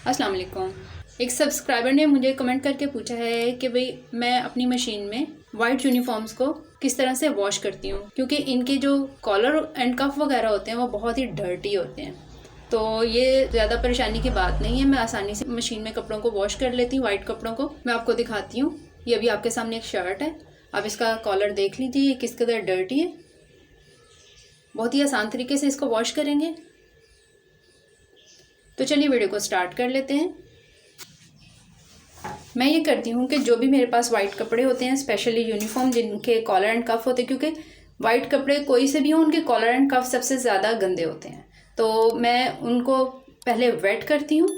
अस्सलाम वालेकुम। एक सब्सक्राइबर ने मुझे कमेंट करके पूछा है कि भाई मैं अपनी मशीन में वाइट यूनिफॉर्म्स को किस तरह से वॉश करती हूँ, क्योंकि इनके जो कॉलर एंड कफ वगैरह होते हैं वो बहुत ही डर्टी होते हैं। तो ये ज़्यादा परेशानी की बात नहीं है, मैं आसानी से मशीन में कपड़ों को वॉश कर लेती हूँ। वाइट कपड़ों को मैं आपको दिखाती हूँ। ये अभी आपके सामने एक शर्ट है, आप इसका कॉलर देख लीजिए किस कदर डर्टी है। बहुत ही आसान तरीके से इसको वॉश करेंगे। तो चलिए वीडियो को स्टार्ट कर लेते हैं। मैं ये करती हूँ कि जो भी मेरे पास वाइट कपड़े होते हैं, स्पेशली यूनिफॉर्म जिनके कॉलर एंड कफ होते हैं, क्योंकि वाइट कपड़े कोई से भी हो उनके कॉलर एंड कफ सबसे ज़्यादा गंदे होते हैं, तो मैं उनको पहले वेट करती हूँ।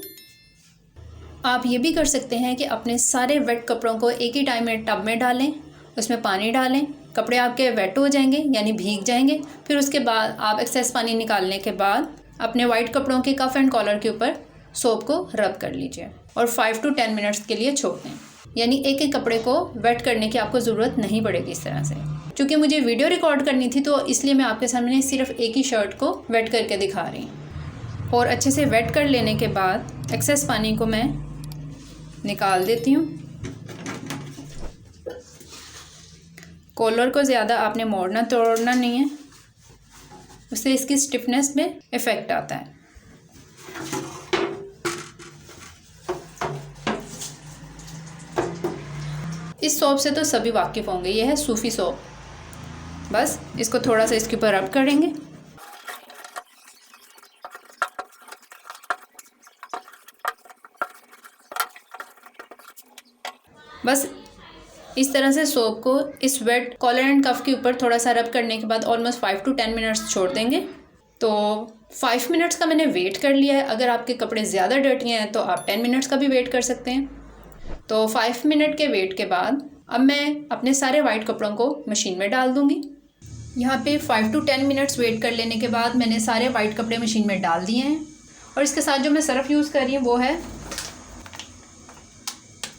आप ये भी कर सकते हैं कि अपने सारे वेट कपड़ों को एक ही टाइम में टब में डालें, उसमें पानी डालें, कपड़े आपके वेट हो जाएंगे यानी भीग जाएंगे। फिर उसके बाद आप एक्सेस पानी निकालने के बाद अपने वाइट कपड़ों के कफ एंड कॉलर के ऊपर सोप को रब कर लीजिए और 5 to 10 मिनट्स के लिए छोड़ दें। यानी एक एक कपड़े को वेट करने की आपको ज़रूरत नहीं पड़ेगी इस तरह से। क्योंकि मुझे वीडियो रिकॉर्ड करनी थी तो इसलिए मैं आपके सामने सिर्फ एक ही शर्ट को वेट करके दिखा रही हूँ। और अच्छे से वेट कर लेने के बाद एक्सेस पानी को मैं निकाल देती हूँ। कॉलर को ज़्यादा आपने मोड़ना तोड़ना नहीं है, उससे इसकी स्टिफनेस में इफ़ेक्ट आता है। इस सोप से तो सभी वाकिफ़ होंगे, ये है सूफी सोप। बस इसको थोड़ा सा इसके ऊपर रब करेंगे। बस इस तरह से सोप को इस वेट कॉलर एंड कफ के ऊपर थोड़ा सा रब करने के बाद ऑलमोस्ट 5 to 10 मिनट्स छोड़ देंगे। तो 5 मिनट्स का मैंने वेट कर लिया है। अगर आपके कपड़े ज़्यादा डर्टी हैं तो आप 10 मिनट्स का भी वेट कर सकते हैं। तो 5 मिनट के वेट के बाद अब मैं अपने सारे वाइट कपड़ों को मशीन में डाल दूँगी। यहाँ पे 5 to 10 मिनट्स वेट कर लेने के बाद मैंने सारे वाइट कपड़े मशीन में डाल दिए हैं। और इसके साथ जो मैं सर्फ यूज़ कर रही हूँ वो है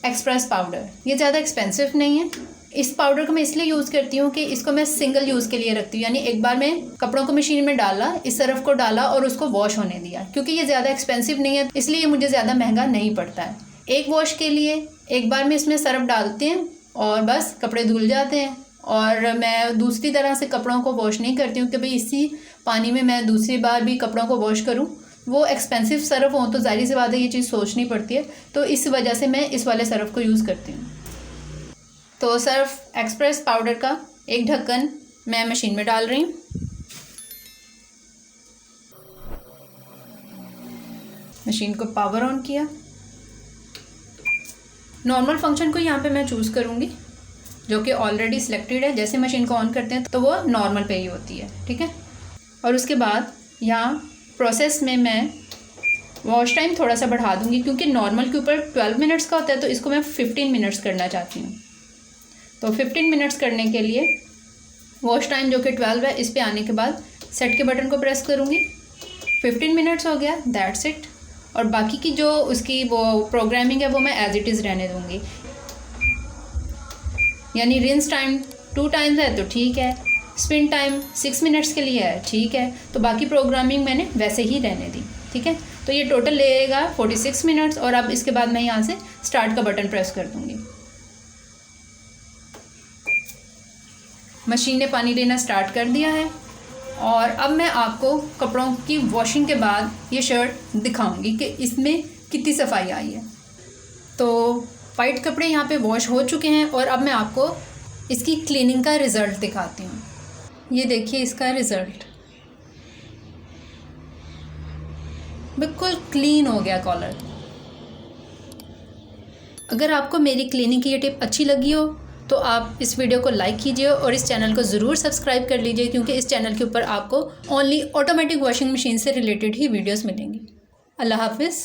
एक्सप्रेस पाउडर। ये ज़्यादा एक्सपेंसिव नहीं है। इस पाउडर को मैं इसलिए यूज़ करती हूँ कि इसको मैं सिंगल यूज़ के लिए रखती हूँ, यानी एक बार मैं कपड़ों को मशीन में डाला, इस सर्फ को डाला और उसको वॉश होने दिया। क्योंकि ये ज़्यादा एक्सपेंसिव नहीं है इसलिए ये मुझे ज़्यादा महंगा नहीं पड़ता है। एक वॉश के लिए एक बार में इसमें सर्फ डालते हैं और बस कपड़े धुल जाते हैं। और मैं दूसरी तरह से कपड़ों को वॉश नहीं करती हूँ कि भाई इसी पानी में मैं दूसरी बार भी कपड़ों को वॉश करूँ। वो एक्सपेंसिव सर्फ हो तो ज़ाहिर सी बात है ये चीज़ सोचनी पड़ती है, तो इस वजह से मैं इस वाले सर्फ को यूज़ करती हूँ। तो सर्फ एक्सप्रेस पाउडर का एक ढक्कन मैं मशीन में डाल रही हूँ। मशीन को पावर ऑन किया। नॉर्मल फंक्शन को यहाँ पे मैं चूज़ करूँगी जो कि ऑलरेडी सिलेक्टेड है। जैसे मशीन को ऑन करते हैं तो वो नॉर्मल पे ही होती है, ठीक है। और उसके बाद यहाँ प्रोसेस में मैं वॉश टाइम थोड़ा सा बढ़ा दूँगी, क्योंकि नॉर्मल के ऊपर 12 मिनट्स का होता है तो इसको मैं 15 मिनट्स करना चाहती हूँ। तो 15 मिनट्स करने के लिए वॉश टाइम जो कि 12 है इस पे आने के बाद सेट के बटन को प्रेस करूँगी। 15 मिनट्स हो गया, दैट्स इट। और बाकी की जो उसकी वो प्रोग्रामिंग है वो मैं एज इट इज़ रहने दूँगी। यानी रिंस टाइम 2 टाइम्स है तो ठीक है, स्पिन टाइम 6 मिनट्स के लिए है, ठीक है। तो बाकी प्रोग्रामिंग मैंने वैसे ही रहने दी, ठीक है। तो ये टोटल लेगा 46 मिनट्स। और अब इसके बाद मैं यहाँ से स्टार्ट का बटन प्रेस कर दूँगी। मशीन ने पानी लेना स्टार्ट कर दिया है। और अब मैं आपको कपड़ों की वॉशिंग के बाद ये शर्ट दिखाऊंगी कि इसमें कितनी सफाई आई है। तो वाइट कपड़े यहाँ पे वॉश हो चुके हैं और अब मैं आपको इसकी क्लीनिंग का रिज़ल्ट दिखाती हूँ। ये देखिए इसका रिज़ल्ट, बिल्कुल क्लीन हो गया कॉलर। अगर आपको मेरी क्लीनिंग की ये टिप अच्छी लगी हो तो आप इस वीडियो को लाइक कीजिए और इस चैनल को ज़रूर सब्सक्राइब कर लीजिए, क्योंकि इस चैनल के ऊपर आपको ओनली ऑटोमेटिक वॉशिंग मशीन से रिलेटेड ही वीडियोस मिलेंगी। अल्लाह हाफिज़।